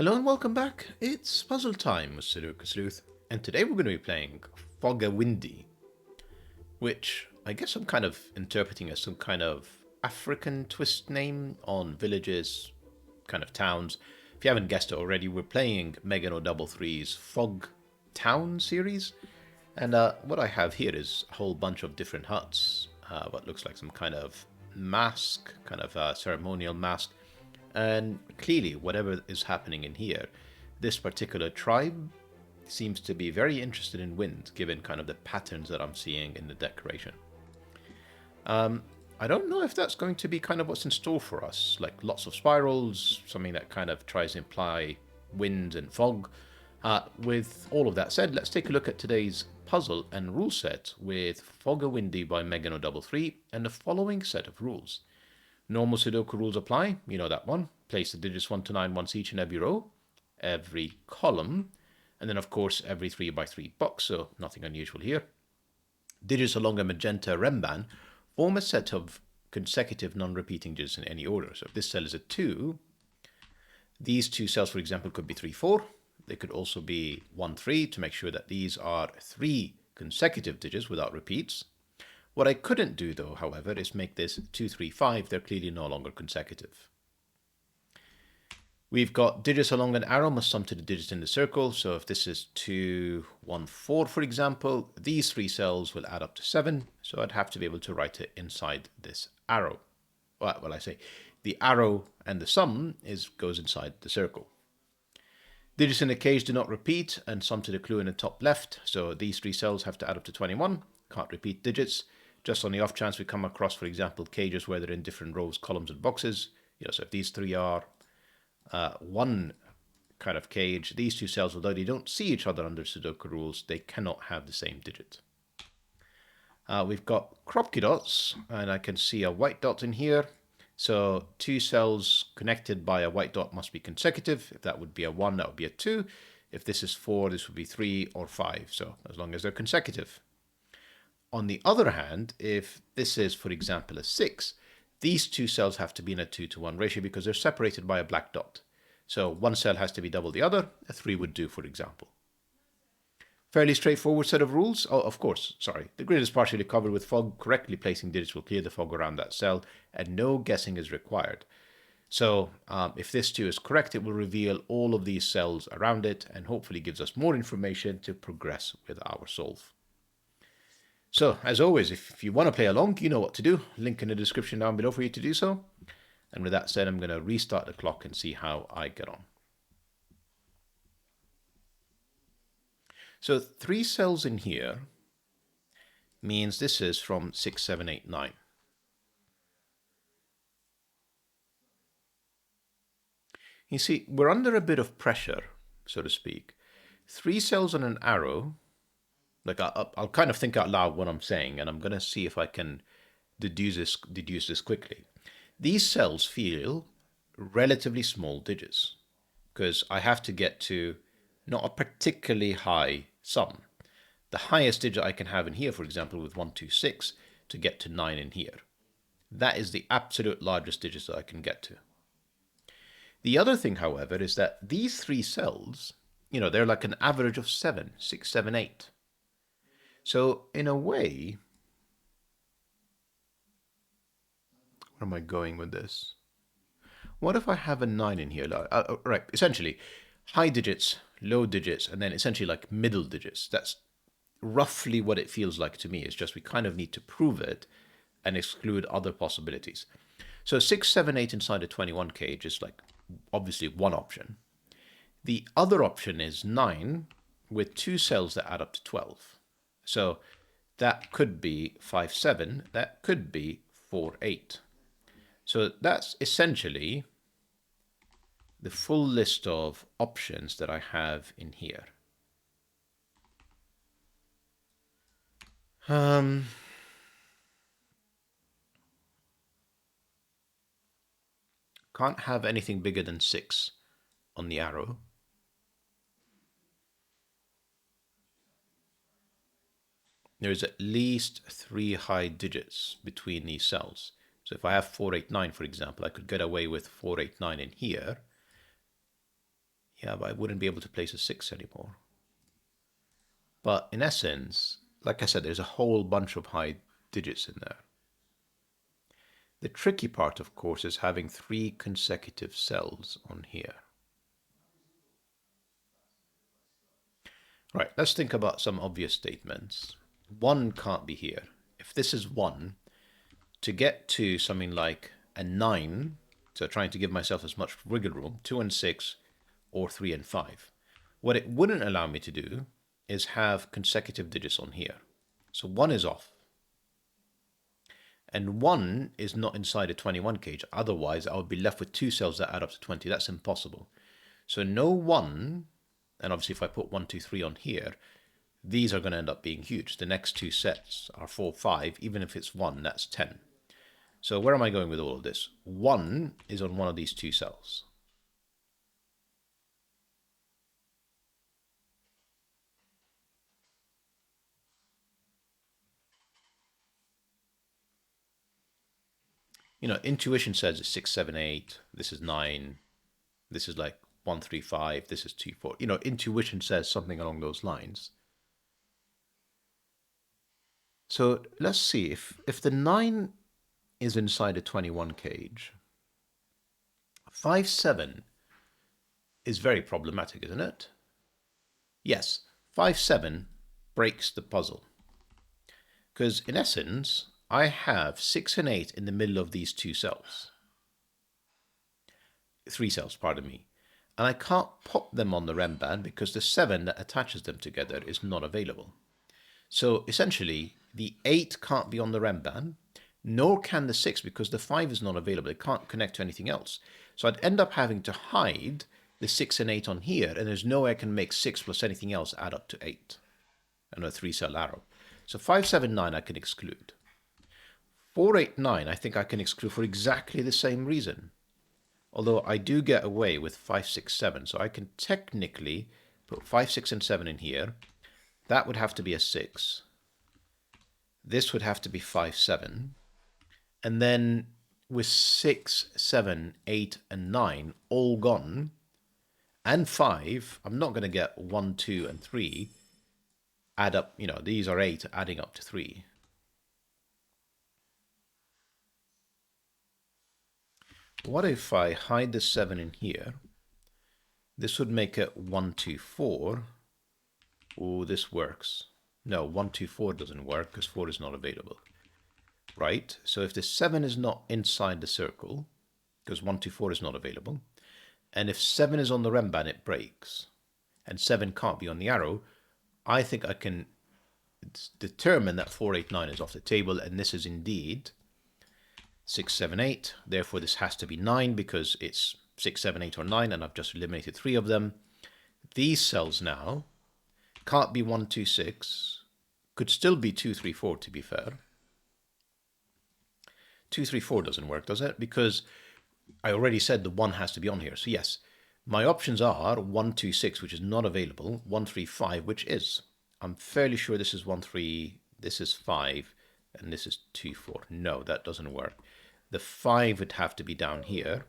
Hello and welcome back. It's puzzle time with Sudoku Sleuth, and today we're going to be playing Fogawindi, which I guess I'm kind of interpreting as some kind of African twist name on villages, kind of towns. If you haven't guessed it already, we're playing Meggen033's Fog Town series, and what I have here is a whole bunch of different huts, what looks like some kind of mask, kind of a ceremonial mask. And clearly, whatever is happening in here, this particular tribe seems to be very interested in wind, given kind of the patterns that I'm seeing in the decoration. I don't know if that's going to be kind of what's in store for us, like lots of spirals, something that kind of tries to imply wind and fog. With all of that said, let's take a look at today's puzzle and rule set with Fogawindi by Meggen033 and the following set of rules. Normal Sudoku rules apply, you know that one. Place the digits 1 to 9 once each in every row, every column, and then of course every 3 by 3 box, so nothing unusual here. Digits along a magenta renban form a set of consecutive non-repeating digits in any order. So if this cell is a 2, these two cells, for example, could be 3, 4. They could also be 1, 3 to make sure that these are 3 consecutive digits without repeats. What I couldn't do, though, however, is make this 2, 3, 5. They're clearly no longer consecutive. We've got digits along an arrow must sum to the digits in the circle. So if this is 2, 1, 4, for example, these 3 cells will add up to 7. So I'd have to be able to write it inside this arrow. Well, I say the arrow and the sum goes inside the circle. Digits in a cage do not repeat and sum to the clue in the top left. So these 3 cells have to add up to 21. Can't repeat digits. Just on the off chance we come across, for example, cages where they're in different rows, columns, and boxes. So if these 3 are one kind of cage, these 2 cells, although they don't see each other under Sudoku rules, they cannot have the same digit. We've got Kropki dots, and I can see a white dot in here. So 2 cells connected by a white dot must be consecutive. If that would be a 1, that would be a 2. If this is 4, this would be 3 or 5. So as long as they're consecutive. On the other hand, if this is, for example, a 6, these 2 cells have to be in a 2 to 1 ratio because they're separated by a black dot. So one cell has to be double the other. A 3 would do, for example. Fairly straightforward set of rules. Oh, of course, sorry. The grid is partially covered with fog. Correctly placing digits will clear the fog around that cell, and no guessing is required. So if this too is correct, it will reveal all of these cells around it and hopefully gives us more information to progress with our solve. So, as always, if you want to play along, you know what to do. Link in the description down below for you to do so. And with that said, I'm going to restart the clock and see how I get on. So 3 cells in here means this is from 6, 7, 8, 9. You see, we're under a bit of pressure, so to speak. 3 cells on an arrow. Like I'll kind of think out loud what I'm saying, and I'm going to see if I can deduce this quickly. These cells feel relatively small digits because I have to get to not a particularly high sum. The highest digit I can have in here, for example, with 1, 2, 6, to get to 9 in here. That is the absolute largest digit that I can get to. The other thing, however, is that these 3 cells, they're like an average of 7, 6, 7, 8. So, in a way, where am I going with this? What if I have a 9 in here? Right, essentially, high digits, low digits, and then essentially like middle digits. That's roughly what it feels like to me. It's just we kind of need to prove it and exclude other possibilities. So 6, 7, 8 inside a 21 cage is like obviously one option. The other option is 9 with 2 cells that add up to 12. So that could be 5, 7. That could be 4, 8. So that's essentially the full list of options that I have in here. Can't have anything bigger than 6 on the arrow. There's at least 3 high digits between these cells. So if I have 4, 8, 9, for example, I could get away with 4, 8, 9 in here. Yeah, but I wouldn't be able to place a 6 anymore. But in essence, like I said, there's a whole bunch of high digits in there. The tricky part, of course, is having 3 consecutive cells on here. Right, let's think about some obvious statements. 1 can't be here. If this is 1, to get to something like a 9, so trying to give myself as much wiggle room, 2 and 6, or 3 and 5. What it wouldn't allow me to do is have consecutive digits on here. So 1 is off. And 1 is not inside a 21 cage. Otherwise, I would be left with 2 cells that add up to 20. That's impossible. So no 1, and obviously if I put 1, 2, 3 on here, these are going to end up being huge. The next 2 sets are 4, 5. Even if it's 1, that's 10. So where am I going with all of this? 1 is on one of these 2 cells. You know, intuition says it's 6, 7, 8. This is 9. This is like 1, 3, 5. This is 2, 4. You know, intuition says something along those lines. So let's see if the 9 is inside a 21 cage. 5, 7 is very problematic, isn't it? Yes, 5, 7 breaks the puzzle. Because in essence, I have 6 and 8 in the middle of these 2 cells. 3 cells, pardon me. And I can't pop them on the renban because the 7 that attaches them together is not available. So essentially, the 8 can't be on the renban, nor can the 6 because the 5 is not available. It can't connect to anything else. So I'd end up having to hide the 6 and 8 on here, and there's no way I can make 6 plus anything else add up to 8. And a 3-cell arrow. So 5, 7, 9 I can exclude. 4, 8, 9 I think I can exclude for exactly the same reason. Although I do get away with 5, 6, 7. So I can technically put 5, 6, and 7 in here. That would have to be a 6. This would have to be 5, 7. And then with 6, 7, 8, and 9 all gone, and 5, I'm not going to get 1, 2, and 3 add up. You know, these are 8 adding up to 3. What if I hide the 7 in here? This would make it 1, 2, 4. Oh, this works. No, 1, 2, 4 doesn't work because 4 is not available. Right? So if the 7 is not inside the circle, because 1, 2, 4 is not available, and if 7 is on the renban, it breaks, and 7 can't be on the arrow, I think I can determine that 4, 8, 9 is off the table, and this is indeed 6, 7, 8. Therefore, this has to be 9 because it's 6, 7, 8, or 9, and I've just eliminated 3 of them. These cells now can't be 1, 2, 6. Could still be 2, 3, 4, to be fair. 2, 3, 4 doesn't work, does it? Because I already said the 1 has to be on here. So yes, my options are 1, 2, 6, which is not available, 1, 3, 5, which is. I'm fairly sure this is 1, 3, this is 5, and this is 2, 4. No, that doesn't work. The 5 would have to be down here.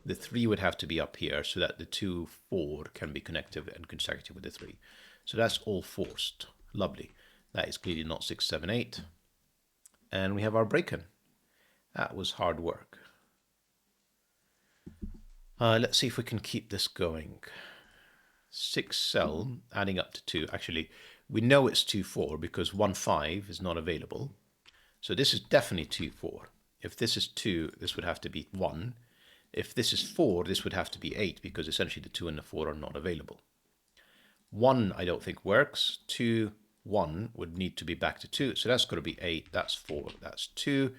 The 3 would have to be up here so that the 2, 4 can be connected and consecutive with the 3. So that's all forced. Lovely. That is clearly not 6, 7, 8. And we have our break-in. That was hard work. Let's see if we can keep this going. 6 cell adding up to 2. Actually, we know it's 2, 4 because 1, 5 is not available. So this is definitely 2, 4. If this is 2, this would have to be 1. If this is 4, this would have to be 8 because essentially the 2 and the 4 are not available. 1 I don't think works. 2, 1 would need to be back to 2. So that's got to be 8. That's 4. That's 2.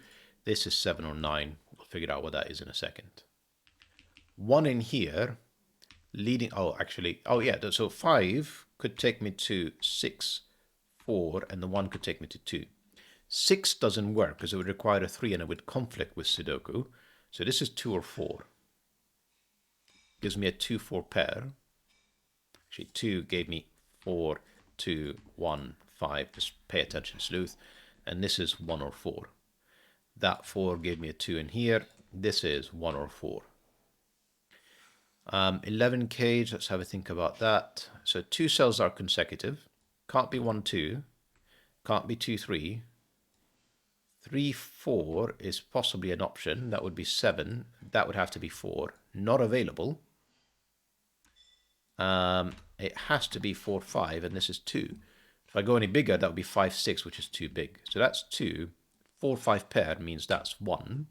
This is 7 or 9. We'll figure out what that is in a second. 1 in here leading, oh yeah, so 5 could take me to 6, 4, and the 1 could take me to 2. 6 doesn't work because it would require a 3 and it would conflict with Sudoku. So this is 2 or 4. Gives me a 2, 4 pair. Actually, 2 gave me 4, 2, 1, 5. Just pay attention, sleuth. And this is 1 or 4. That 4 gave me a 2 in here. This is 1 or 4. 11 cage, let's have a think about that. So 2 cells are consecutive. Can't be 1, 2. Can't be 2, 3. 3, 4 is possibly an option. That would be 7. That would have to be 4. Not available. It has to be 4, 5, and this is 2. If I go any bigger, that would be 5, 6, which is too big. So that's 2. 4, 5 pair means that's 1.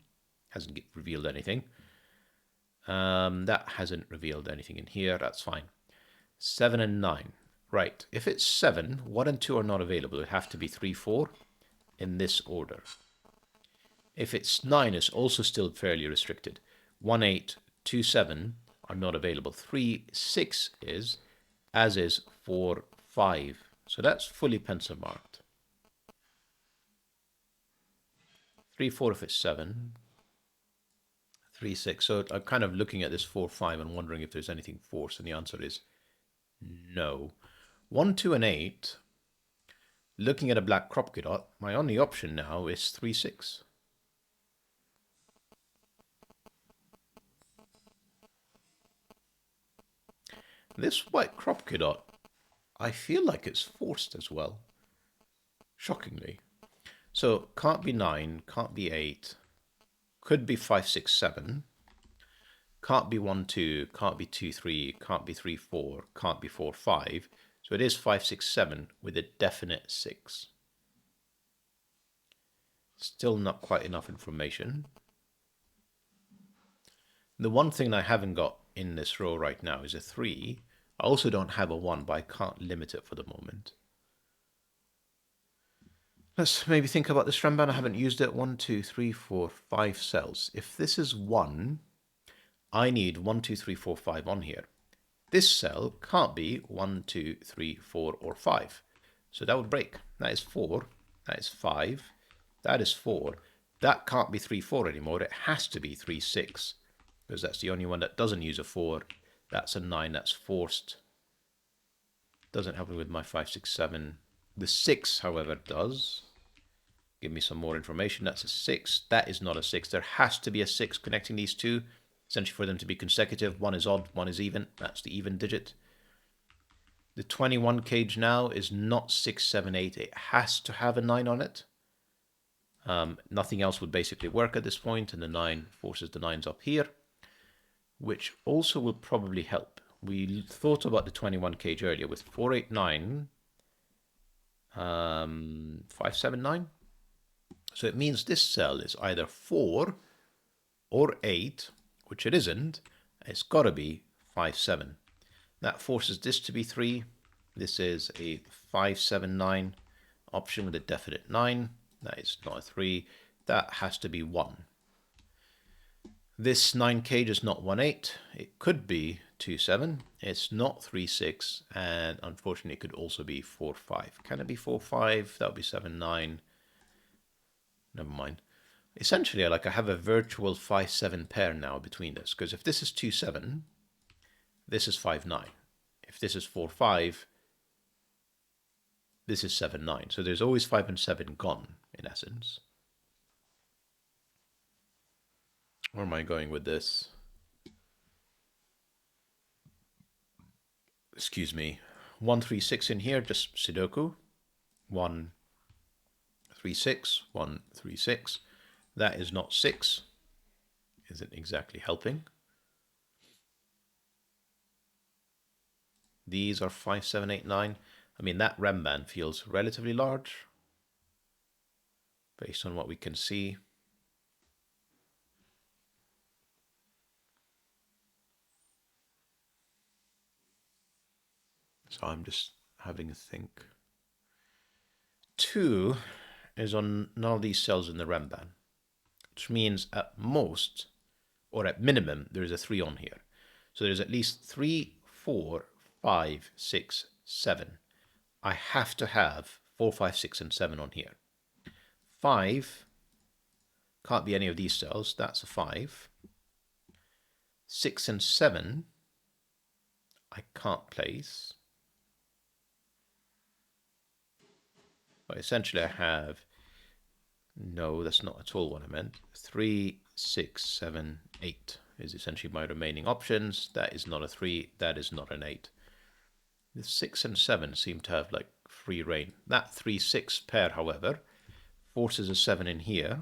Hasn't revealed anything. That hasn't revealed anything in here. That's fine. 7 and 9. Right. If it's 7, 1 and 2 are not available. It have to be 3, 4 in this order. If it's 9, it's also still fairly restricted. 1, 8, 2, 7 are not available. 3, 6 is, as is 4, 5. So that's fully pencil marked. 3, 4 if it's 7. 3, 6. So I'm kind of looking at this 4, 5 and wondering if there's anything forced, and the answer is no. 1, 2, and 8. Looking at a black Kropke dot, my only option now is 3, 6. This white Kropke dot, I feel like it's forced as well. Shockingly. So can't be 9, can't be 8, could be 5, 6, 7, can't be 1, 2, can't be 2, 3, can't be 3, 4, can't be 4, 5. So it is 5, 6, 7 with a definite 6. Still not quite enough information. The one thing I haven't got in this row right now is a 3. I also don't have a 1, but I can't limit it for the moment. Let's maybe think about this renban. I haven't used it. 1, 2, 3, 4, 5 cells. If this is 1, I need 1, 2, 3, 4, 5 on here. This cell can't be 1, 2, 3, 4, or 5. So that would break. That is 4. That is 5. That is 4. That can't be 3, 4 anymore. It has to be 3, 6. Because that's the only one that doesn't use a 4. That's a 9. That's forced. Doesn't happen with my 5, 6, 7. The 6, however, does. Give me some more information. That's a 6. That is not a 6. There has to be a 6 connecting these two. Essentially for them to be consecutive. One is odd, one is even. That's the even digit. The 21 cage now is not 6, 7, 8. It has to have a 9 on it. Nothing else would basically work at this point, and the 9 forces the 9s up here, which also will probably help. We thought about the 21 cage earlier with 4, 8, 9, 5, 7, 9. So it means this cell is either 4 or 8, which it isn't. It's got to be 5, 7. That forces this to be 3. This is a 5, 7, 9 option with a definite 9. That is not a 3. That has to be 1. This 9 cage is not 1, 8. It could be 2, 7. It's not 3, 6. And unfortunately, it could also be 4, 5. Can it be 4, 5? That would be 7, 9. Never mind. Essentially, I have a virtual 5, 7 pair now between this. Because if this is 2, 7, this is 5, 9. If this is 4, 5, this is 7, 9. So there's always 5 and 7 gone, in essence. Where am I going with this? Excuse me. 1, 3, 6 in here, just Sudoku. 1, 3, 6, 1, 3, 6. That is not 6. Isn't exactly helping. These are 5, 7, 8, 9. I mean, that renban feels relatively large based on what we can see. So I'm just having a think. 2 is on none of these cells in the renban, which means at most, or at minimum, there is a 3 on here. So there's at least 3, 4, 5, 6, 7. I have to have 4, 5, 6, and 7 on here. 5 can't be any of these cells. That's a 5. 6 and 7 I can't place. But essentially I have, no, that's not at all what I meant. 3, 6, 7, 8. is essentially my remaining options. That is not a 3, that is not an 8. The 6 and 7 seem to have like free reign. That 3-6 pair, however, forces a 7 in here.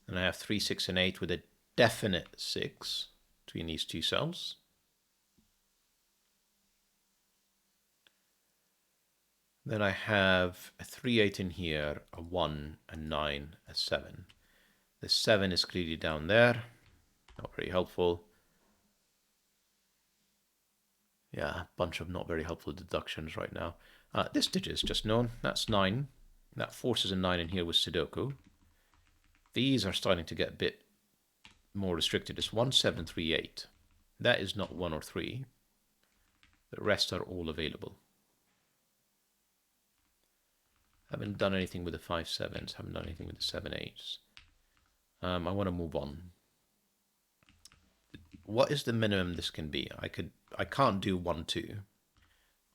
And I have 3, 6, and 8 with a definite 6 between these two cells. Then I have a 3, 8 in here, a 1, a 9, a 7. The 7 is clearly down there. Not very helpful. Yeah, a bunch of not very helpful deductions right now. This digit is just known. That's 9. That forces a 9 in here with Sudoku. These are starting to get a bit more restricted. It's 1, 7, 3, 8. That is not 1 or 3. The rest are all available. Haven't done anything with the 5, 7s. Haven't done anything with the 7, 8s. I want to move on. What is the minimum this can be? I can't do 1, 2.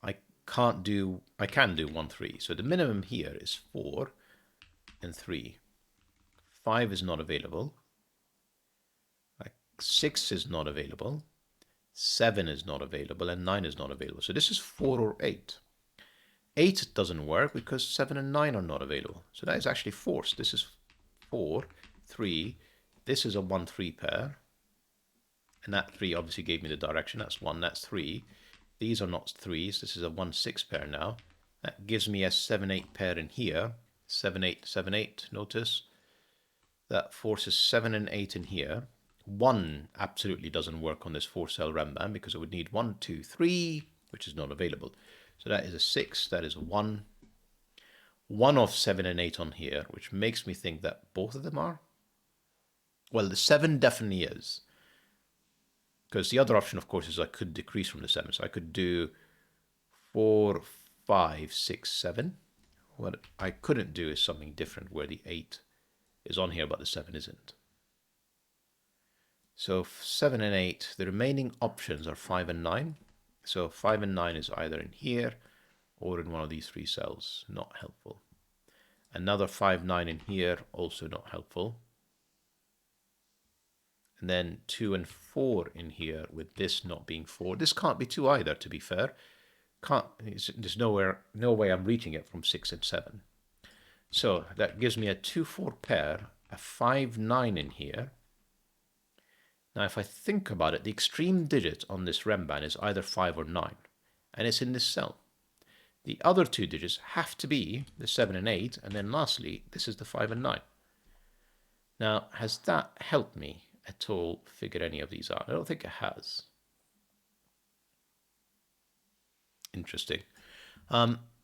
I can do 1, 3. So the minimum here is 4 and 3. 5 is not available. 6 is not available. 7 is not available, and 9 is not available. So this is 4 or 8. 8 doesn't work because 7 and 9 are not available. So that is actually forced. This is 4, 3. This is a 1, 3 pair. And that 3 obviously gave me the direction. That's 1, that's 3. These are not 3s. This is a 1, 6 pair now. That gives me a 7, 8 pair in here. 7, 8, 7, 8, notice. That forces 7 and 8 in here. 1 absolutely doesn't work on this 4-cell renban because it would need 1, 2, 3, which is not available. So that is a 6, that is a 1. 1 of 7 and 8 on here, which makes me think that both of them are. Well, the 7 definitely is. Because the other option, of course, is I could decrease from the 7. So I could do 4, 5, 6, 7. What I couldn't do is something different where the 8 is on here, but the 7 isn't. So 7 and 8, the remaining options are 5 and 9. So 5 and 9 is either in here or in one of these 3 cells. Not helpful. Another 5, 9 in here, also not helpful. And then 2 and 4 in here with this not being 4. This can't be 2 either, to be fair. There's no way I'm reaching it from 6 and 7. So that gives me a 2, 4 pair, a 5, 9 in here. Now, if I think about it, the extreme digit on this renban is either 5 or 9, and it's in this cell. The other 2 digits have to be the 7 and 8, and then lastly, this is the 5 and 9. Now, has that helped me at all figure any of these out? I don't think it has. Interesting.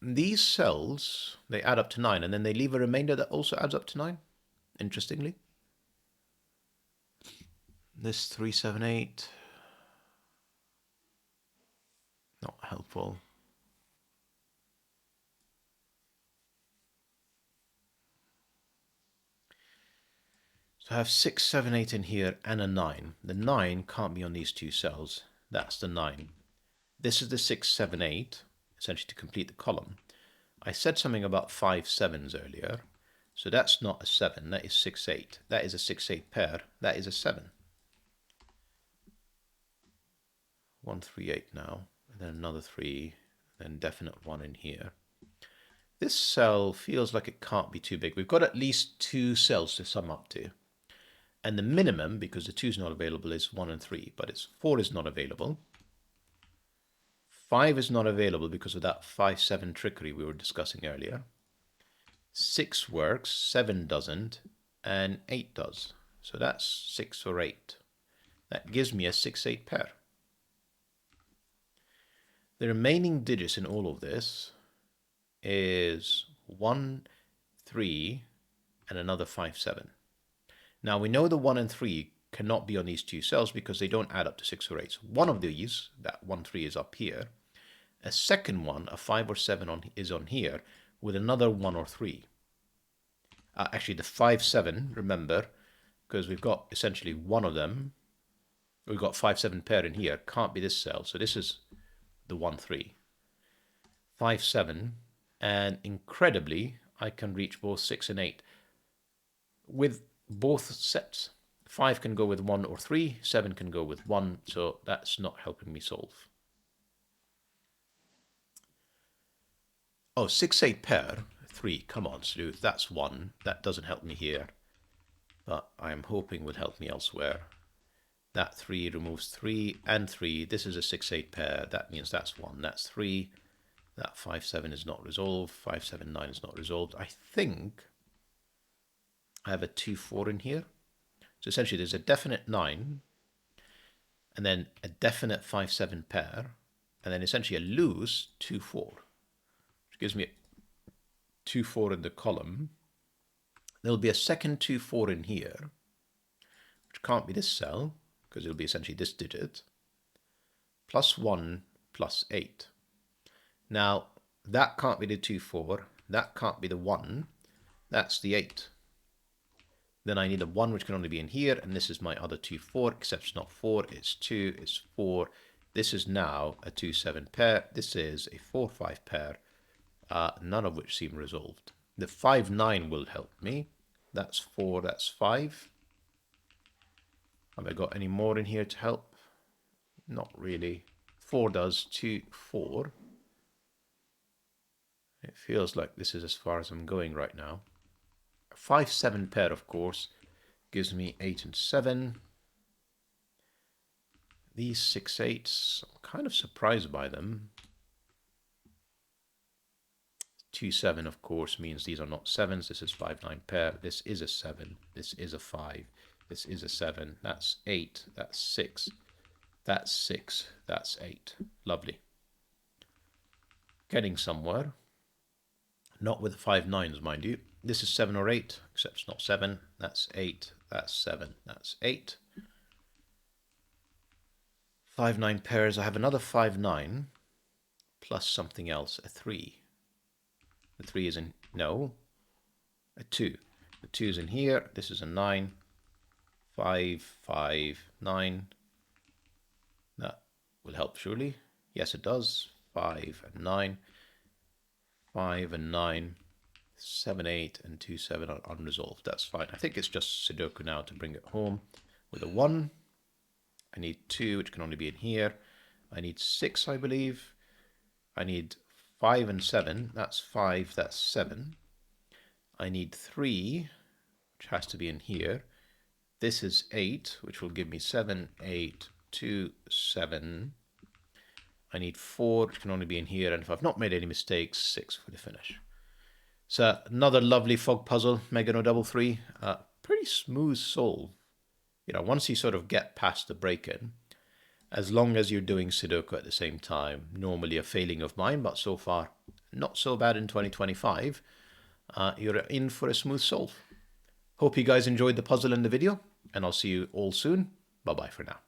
These cells, they add up to 9, and then they leave a remainder that also adds up to 9, interestingly. This 3, 7, 8, not helpful. So I have 6, 7, 8 in here and a 9. The 9 can't be on these 2 cells. That's the 9. This is the 6, 7, 8, essentially to complete the column. I said something about 5 7s earlier. So that's not a 7, that is 6, 8. That is a 6, 8 pair, that is a 7. 1, 3, 8 now, and then another 3, then definite 1 in here. This cell feels like it can't be too big. We've got at least 2 cells to sum up to. And the minimum, because the 2 is not available, is 1 and 3, but it's 4 is not available. 5 is not available because of that 5, 7 trickery we were discussing earlier. 6 works, 7 doesn't, and 8 does. So that's 6 or 8. That gives me a 6, 8 pair. The remaining digits in all of this is 1, 3, and another 5, 7. Now we know the 1 and 3 cannot be on these 2 cells because they don't add up to 6 or 8. So one of these, that 1, 3 is up here. A second one, a 5 or 7 is on here with another 1 or 3. Actually the 5, 7, remember, because we've got essentially one of them. We've got 5, 7 pair in here, can't be this cell. So this is the 1, 3. 5, 7, and incredibly, I can reach both 6 and 8 with both sets. 5 can go with 1 or 3, 7 can go with 1, so that's not helping me solve. Oh, 6, 8 pair, 3, come on Sleuth, that's 1, that doesn't help me here, but I'm hoping will help me elsewhere. That 3 removes 3 and 3, this is a 6, 8 pair, that means that's 1, that's 3, that 5, 7 is not resolved, 5, 7, 9 is not resolved. I think I have a 2, 4 in here. So essentially there's a definite 9, and then a definite 5, 7 pair, and then essentially a loose 2, 4, which gives me a 2, 4 in the column. There'll be a second 2, 4 in here, which can't be this cell, because it'll be essentially this digit, plus 1, plus 8. Now, that can't be the 2, 4, that can't be the 1, that's the 8. Then I need a 1, which can only be in here, and this is my other 2, 4, except it's not 4, it's 2, it's 4. This is now a 2, 7 pair. This is a 4, 5 pair, none of which seem resolved. The 5, 9 will help me. That's 4, that's 5. Have I got any more in here to help? Not really. 4 does, 2, 4. It feels like this is as far as I'm going right now. 5, 7 pair, of course, gives me 8 and 7. These 6, 8s, I'm kind of surprised by them. 2, 7, of course, means these are not 7s. This is 5, 9 pair. This is a 7. This is a 5. This is a 7. That's 8. That's 6. That's 6. That's 8. Lovely. Getting somewhere. Not with 5, 9s, mind you. This is 7 or 8, except it's not 7. That's 8. That's 7. That's 8. 5, 9 pairs. I have another 5, 9 plus something else, a 3. The 3 is in, no, a 2. The 2 is in here. This is a 9. 5, 5, 9. That will help surely. Yes, it does. 5 and 9. 5 and 9. 7, 8 and 2, 7 are unresolved. That's fine. I think it's just Sudoku now to bring it home with a 1. I need 2, which can only be in here. I need 6, I believe. I need 5 and 7. That's 5, that's 7. I need 3, which has to be in here. This is 8, which will give me 7, 8, 2, 7. I need 4, which can only be in here. And if I've not made any mistakes, 6 for the finish. So another lovely fog puzzle, Meggen033. Pretty smooth solve. You know, once you sort of get past the break-in, as long as you're doing Sudoku at the same time, normally a failing of mine, but so far not so bad in 2025, you're in for a smooth solve. Hope you guys enjoyed the puzzle and the video, and I'll see you all soon. Bye-bye for now.